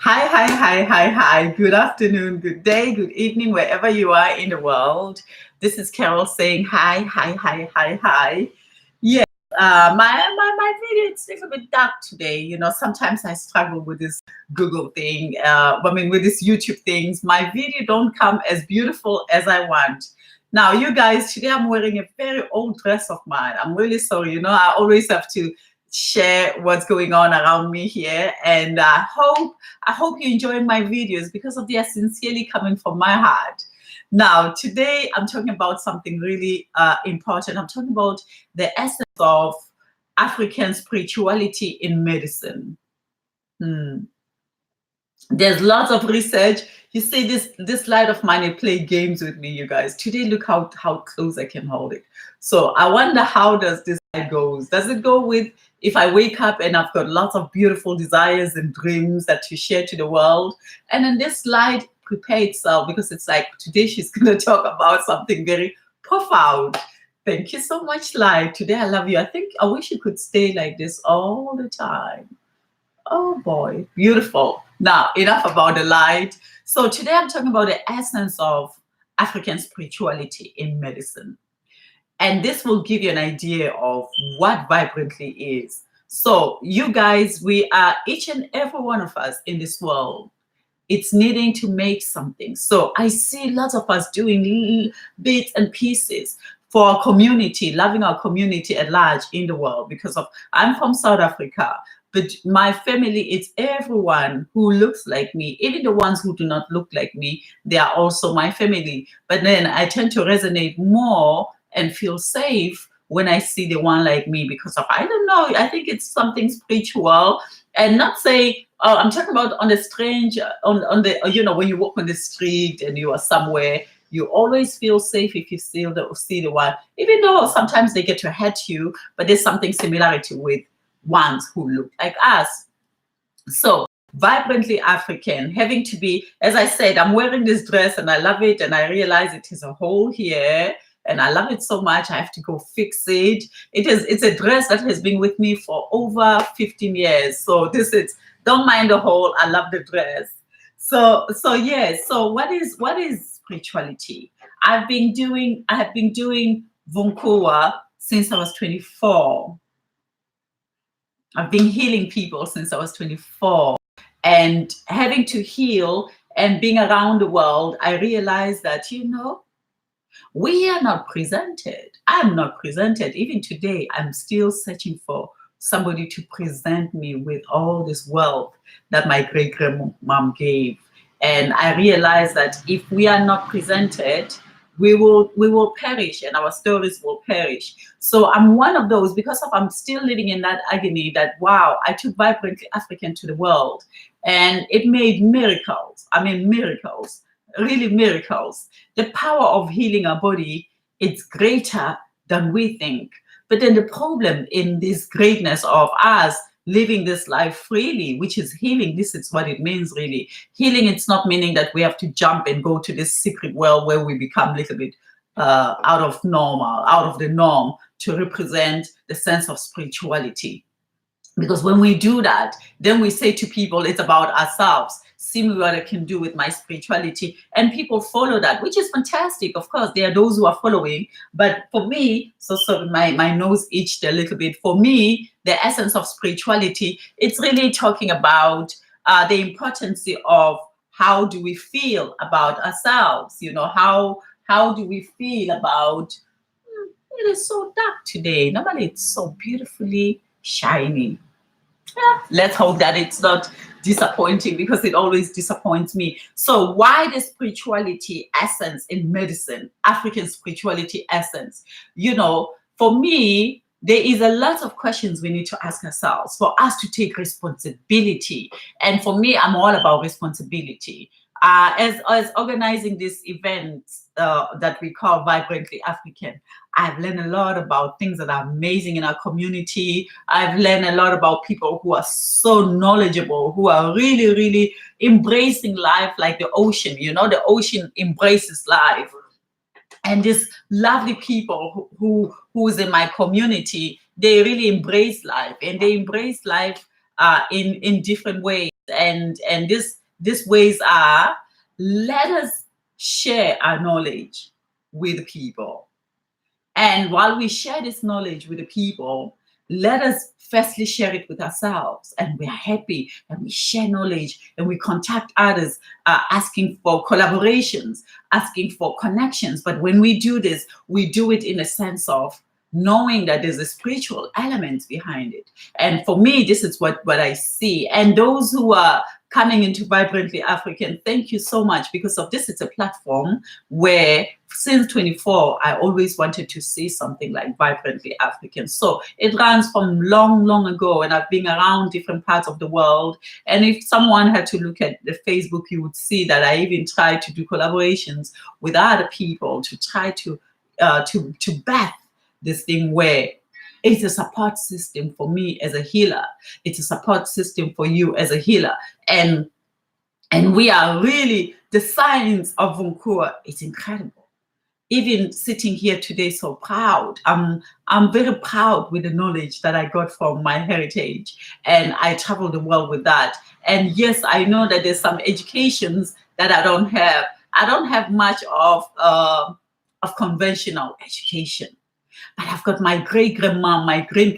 Hi, hi, hi, hi, hi. Good afternoon, good day, good evening, wherever you are in the world. This is Carol saying hi, hi, hi, hi, hi. Yes, my video is a little bit dark today. Sometimes I struggle with this Google thing. With this YouTube things. My video don't come as beautiful as I want. Now, you guys, today I'm wearing a very old dress of mine. I'm really sorry. I always have to share what's going on around me here, and I hope you're enjoying my videos because they are sincerely coming from my heart. Now, today I'm talking about something really important. I'm talking about the essence of African spirituality in medicine. Hmm. There's lots of research. You see this light of mine, it play games with me, you guys. Today, look how close I can hold it. So I wonder, how does this light goes? Does it go with if I wake up and I've got lots of beautiful desires and dreams that to share to the world, and then this light prepare itself, because it's like today she's gonna talk about something very profound. Thank you so much, Light. Today I love you. I wish you could stay like this all the time. Oh boy, beautiful. Now, enough about the light. So, today I'm talking about the essence of African spirituality in medicine. And this will give you an idea of what vibrantly is. So, you guys, we are each and every one of us in this world. It's needing to make something. So, I see lots of us doing bits and pieces for our community, loving our community at large in the world. Because I'm from South Africa, but my family, it's everyone who looks like me. Even the ones who do not look like me, they are also my family. But then I tend to resonate more and feel safe when I see the one like me, because I don't know, I think it's something spiritual. And not say, oh, I'm talking about on the strange, on the, when you walk on the street and you are somewhere, you always feel safe if you see the one, even though sometimes they get to hurt you, but there's something similarity with ones who look like us. So, vibrantly African, having to be, as I said, I'm wearing this dress and I love it, and I realize it is a hole here. And I love it so much, I have to go fix it. It's a dress that has been with me for over 15 years. So don't mind the hole. I love the dress. So yes. So what is spirituality? I have been doing Vunkuwa since I was 24. I've been healing people since I was 24. And having to heal and being around the world, I realized that, we are not presented. I'm not presented. Even today, I'm still searching for somebody to present me with all this wealth that my great grandmom gave. And I realized that if we are not presented, we will perish, and our stories will perish. So I'm one of those, because I'm still living in that agony that, wow, I took Vibrantly African to the world, and it made miracles. I mean, miracles, really miracles. The power of healing our body, it's greater than we think. But then the problem in this greatness of us living this life freely, which is healing, this is what it means really. Healing, it's not meaning that we have to jump and go to this secret world where we become a little bit out of the norm, to represent the sense of spirituality. Because when we do that, then we say to people, it's about ourselves. See me what I can do with my spirituality. And people follow that, which is fantastic. Of course, there are those who are following. But for me, so my nose itched a little bit. For me, the essence of spirituality, it's really talking about the importance of how do we feel about ourselves? How do we feel about, it is so dark today. Normally, it's so beautifully shiny. Let's hope that it's not disappointing, because it always disappoints me. So, why the spirituality essence in medicine, African spirituality essence? For me, there is a lot of questions we need to ask ourselves for us to take responsibility. And for me, I'm all about responsibility. As organizing this event that we call Vibrantly African, I've learned a lot about things that are amazing in our community. I've learned a lot about people who are so knowledgeable, who are really, really embracing life like the ocean. The ocean embraces life. And these lovely people who's in my community, they really embrace life, and they embrace life in different ways. and these ways are, let us share our knowledge with people. And while we share this knowledge with the people, let us firstly share it with ourselves. And we are happy and we share knowledge and we contact others, asking for collaborations, asking for connections. But when we do this, we do it in a sense of knowing that there's a spiritual element behind it. And for me, this is what I see. And those who are coming into Vibrantly African, thank you so much, because of this. It's a platform where since 24, I always wanted to see something like Vibrantly African. So it runs from long ago, and I've been around different parts of the world. And if someone had to look at the Facebook, you would see that I even try to do collaborations with other people to try to back this thing where it's a support system for me as a healer. It's a support system for you as a healer. And we are really, the science of Vunkura is incredible. Even sitting here today, so proud. I'm very proud with the knowledge that I got from my heritage, and I travel the world with that. And yes, I know that there's some educations that I don't have. I don't have much of conventional education. But I've got my great grandma, my great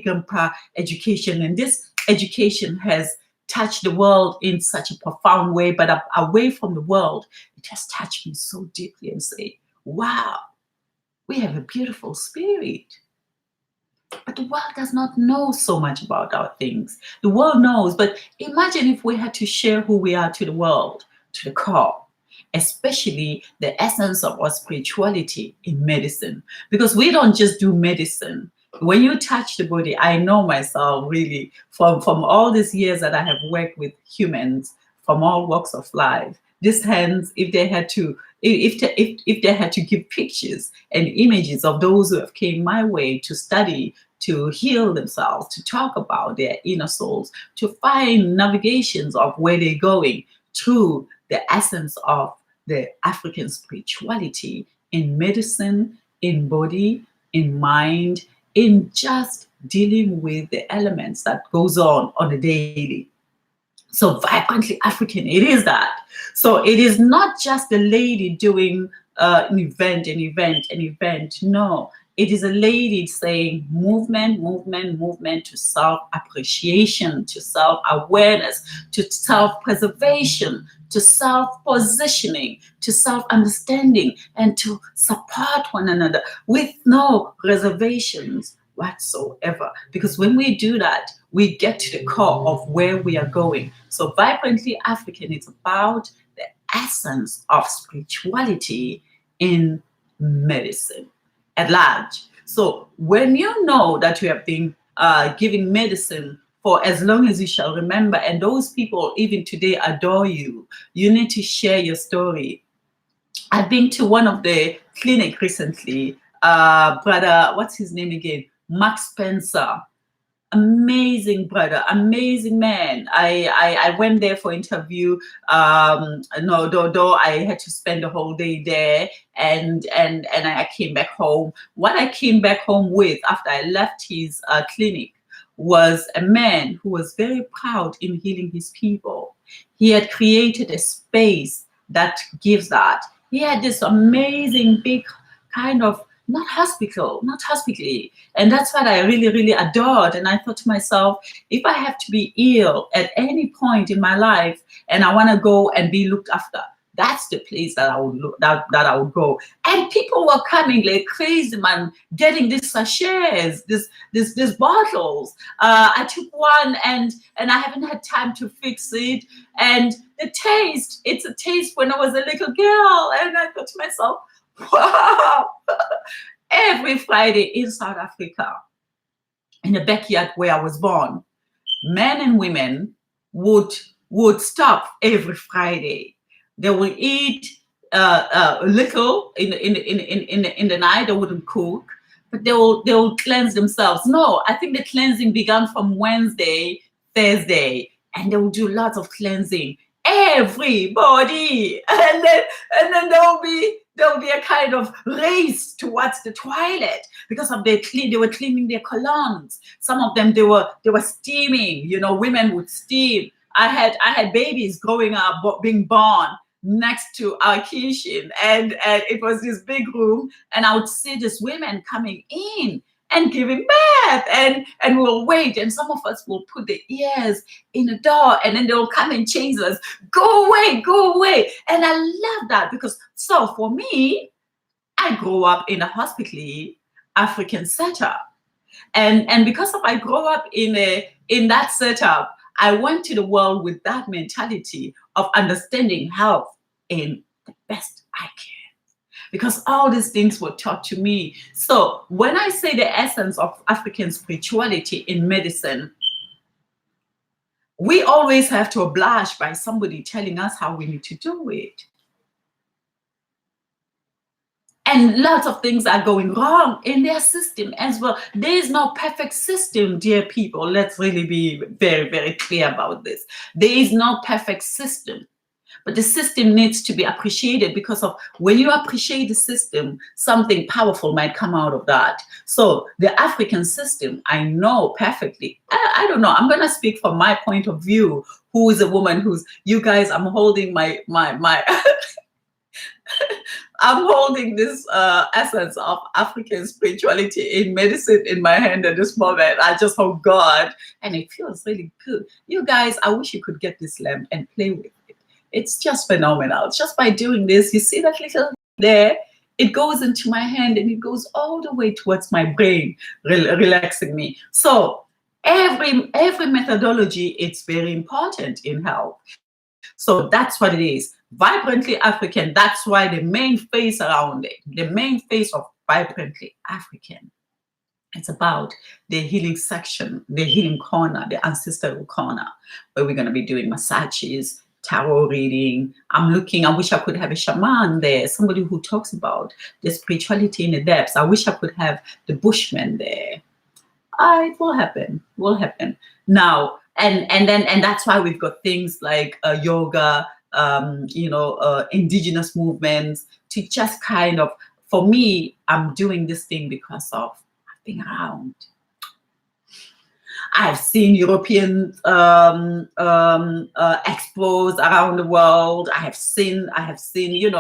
grandpa education, and this education has touched the world in such a profound way. But away from the world, it has touched me so deeply and say, wow, we have a beautiful spirit. But the world does not know so much about our things. The world knows, but imagine if we had to share who we are to the world, to the core. Especially the essence of our spirituality in medicine, because we don't just do medicine. When you touch the body, I know myself really from all these years that I have worked with humans from all walks of life. These hands, if they had to give pictures and images of those who have came my way to study, to heal themselves, to talk about their inner souls, to find navigations of where they're going through the essence of the African spirituality in medicine, in body, in mind, in just dealing with the elements that goes on a daily. So Vibrantly African, it is that. So it is not just a lady doing an event. No, it is a lady saying movement to self-appreciation, to self-awareness, to self-preservation, to self-positioning, to self-understanding, and to support one another with no reservations whatsoever. Because when we do that, we get to the core of where we are going. So Vibrantly African is about the essence of spirituality in medicine at large. So when you know that you have been giving medicine for as long as you shall remember, and those people even today adore you, you need to share your story. I've been to one of the clinic recently, brother, what's his name again? Mark Spencer. Amazing brother, amazing man. I went there for interview. No, though I had to spend the whole day there, and I came back home. What I came back home with after I left his clinic was a man who was very proud in healing his people. He had created a space that gives that. He had this amazing big kind of not hospital. And that's what I really adored. And I thought to myself, if I have to be ill at any point in my life and I want to go and be looked after, that's the place that I would that I would go. And people were coming like crazy, man, getting these sachets, these bottles. I took one and I haven't had time to fix it. And the taste, it's a taste when I was a little girl. And I thought to myself, wow. Every Friday in South Africa, in the backyard where I was born, men and women would stop every Friday. They would eat a little in the night. They wouldn't cook, but they will cleanse themselves. No, I think the cleansing began from Wednesday, Thursday, and they will do lots of cleansing. Everybody, and then there will be a kind of race towards the toilet because of they were cleaning their colognes. Some of them they were steaming. You know, women would steam. I had babies growing up, being born next to our kitchen, and it was this big room, and I would see these women coming in and giving birth, and we'll wait, and some of us will put the ears in the door, and then they'll come and chase us, go away. And I love that, because so for me, I grew up in a hospitality African setup, and because of I grew up in that setup, I went to the world with that mentality of understanding health in the best I can, because all these things were taught to me. So when I say the essence of African spirituality in medicine, we always have to oblige by somebody telling us how we need to do it. And lots of things are going wrong in their system as well. There is no perfect system, dear people. Let's really be very, very clear about this. There is no perfect system. But the system needs to be appreciated, because of when you appreciate the system, something powerful might come out of that. So the African system, I know perfectly. I don't know. I'm going to speak from my point of view, who is a woman who's, you guys, I'm holding my I'm holding this essence of African spirituality in medicine in my hand at this moment. I just hope God, and it feels really good. You guys, I wish you could get this lamp and play with it. It's just phenomenal. Just by doing this, you see that little there? It goes into my hand and it goes all the way towards my brain, relaxing me. So every methodology, it's very important in health. So that's what it is. Vibrantly African. That's why the main face around it, the main face of Vibrantly African, it's about the healing section, the healing corner, the ancestral corner, where we're going to be doing massages, tarot reading. I wish I could have a shaman there, somebody who talks about the spirituality in the depths. I wish I could have the Bushman there. It will happen. Now, and that's why we've got things like yoga, indigenous movements, to just kind of, for me, I'm doing this thing because of being around. I've seen European expos around the world. I have seen,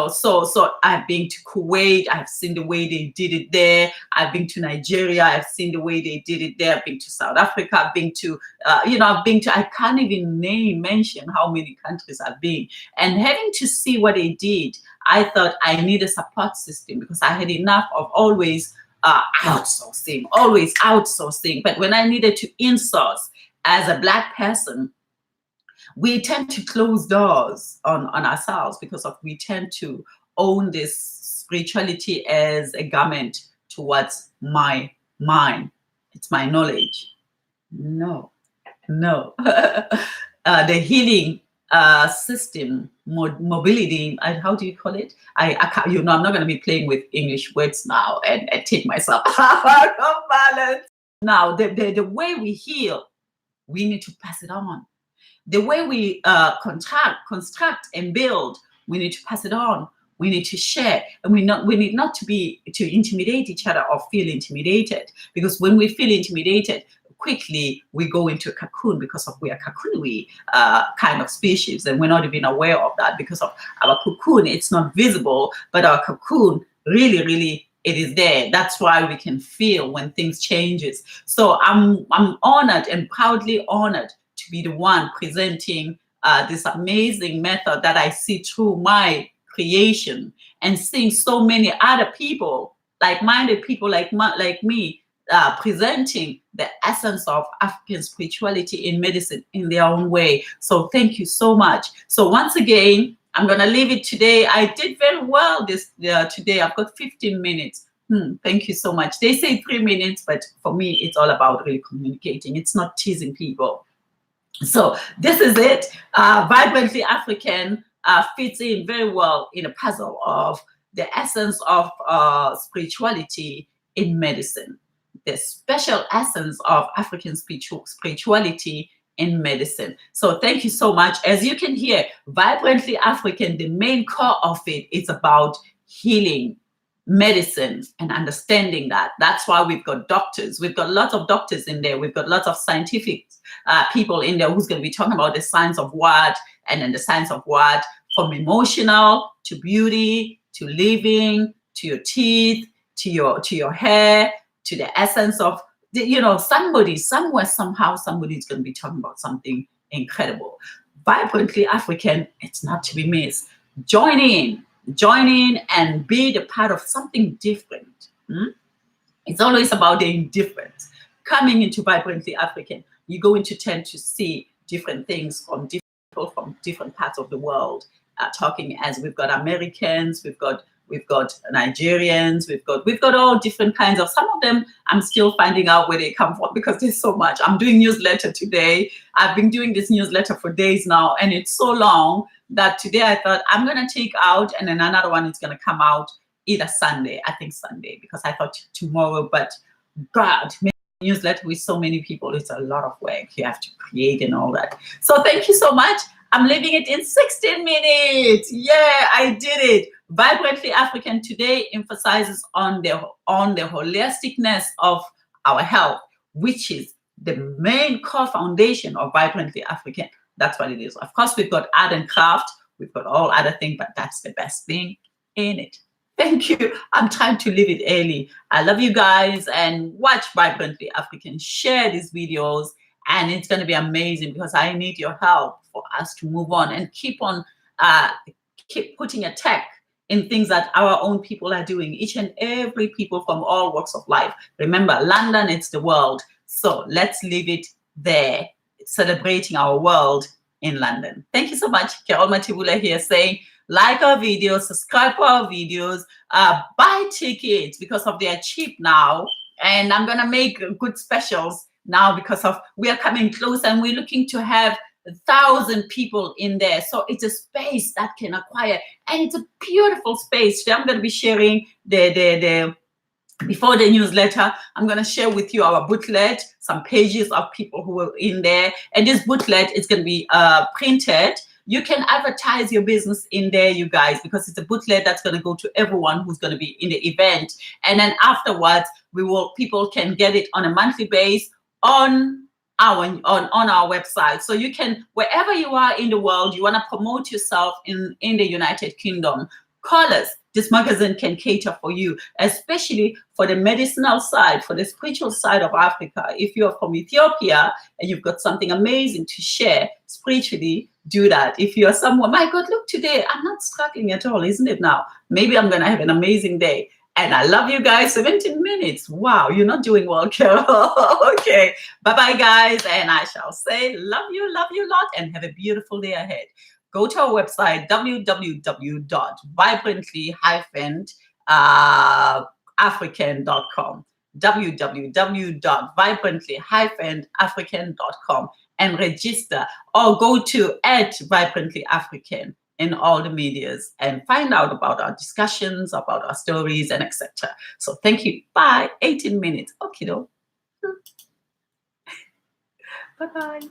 so I've been to Kuwait. I've seen the way they did it there. I've been to Nigeria. I've seen the way they did it there. I've been to South Africa. I've been to, I can't even mention how many countries I've been. And having to see what they did, I thought I need a support system, because I had enough of always outsourcing. But when I needed to insource as a Black person, we tend to close doors on ourselves, because of we tend to own this spirituality as a garment towards my mind. It's my knowledge. No. The healing system, mobility, how do you call it? I can't, I'm not going to be playing with English words now and take myself out of balance. Now, the way we heal, we need to pass it on. The way we construct and build, we need to pass it on. We need to share, and we need not to intimidate each other or feel intimidated, because when we feel intimidated, quickly we go into a cocoon, because of we are cocoon kind of species, and we're not even aware of that, because of our cocoon. It's not visible, but our cocoon really it is there. That's why we can feel when things changes. So I'm honored and proudly honored to be the one presenting this amazing method that I see through my creation, and seeing so many other people, like-minded people like me, presenting the essence of African spirituality in medicine in their own way. So thank you so much. So once again, I'm going to leave it today. I did very well today. I've got 15 minutes. Thank you so much. They say 3 minutes, but for me, it's all about really communicating. It's not teasing people. So this is it. Vibrantly African fits in very well in a puzzle of the essence of spirituality in medicine. The special essence of African spirituality in medicine. So thank you so much. As you can hear, Vibrantly African, the main core of it is about healing medicine and understanding that. That's why we've got doctors. We've got lots of doctors in there. We've got lots of scientific people in there who's going to be talking about the science of what, and then the science of what, from emotional to beauty to living to your teeth to your hair to the essence of somebody somewhere somehow somebody's going to be talking about something incredible. Vibrantly African, it's not to be missed. Join in and be the part of something different. It's always about the indifference. Coming into Vibrantly African, you're going to tend to see different things from different people from different parts of the world talking. As we've got Americans, we've got Nigerians, we've got all different kinds of. Some of them I'm still finding out where they come from because there's so much. I'm doing newsletter today. I've been doing this newsletter for days now, and it's so long that today I thought I'm gonna take out, and then another one is gonna come out either Sunday. I think Sunday, because I thought tomorrow, but God, newsletter with so many people, it's a lot of work you have to create and all that. So thank you so much. I'm leaving it in 16 minutes. Yeah, I did it. Vibrantly African today emphasizes on the holisticness of our health, which is the main core foundation of Vibrantly African. That's what it is. Of course, we've got art and craft, we've got all other things, but that's the best thing in it. Thank you. I'm trying to leave it early. I love you guys, and watch Vibrantly African. Share these videos, and it's going to be amazing because I need your help for us to move on and keep putting a tech in things that our own people are doing. Each and every people from all walks of life. Remember, London, it's the world. So let's leave it there, celebrating our world in London. Thank you so much. Carol Matibula here saying, like our videos, subscribe to our videos, buy tickets because of they're cheap now. And I'm going to make good specials now because of we are coming close and we're looking to have 1,000 people in there. So it's a space that can acquire, and it's a beautiful space. So I'm going to be sharing before the newsletter, I'm going to share with you our booklet, some pages of people who were in there. And this booklet is going to be printed. You can advertise your business in there, you guys, because it's a booklet that's going to go to everyone who's going to be in the event. And then afterwards, people can get it on a monthly basis on our website. So you can, wherever you are in the world, you want to promote yourself in the United Kingdom, call us. This magazine can cater for you, especially for the medicinal side, for the spiritual side of Africa. If you're from Ethiopia and you've got something amazing to share spiritually, do that. If you're someone, my God, look, today I'm not struggling at all, isn't it now? Maybe I'm going to have an amazing day. And I love you guys. 17 minutes. Wow, you're not doing well, Carol. Okay. Bye-bye, guys. And I shall say, love you lot, and have a beautiful day ahead. Go to our website, www.vibrantly-african.com. www.vibrantly-african.com and register, or go to @vibrantlyafrican in all the medias and find out about our discussions, about our stories, and etc. So thank you. Bye. 18 minutes. Okay, though. Bye-bye.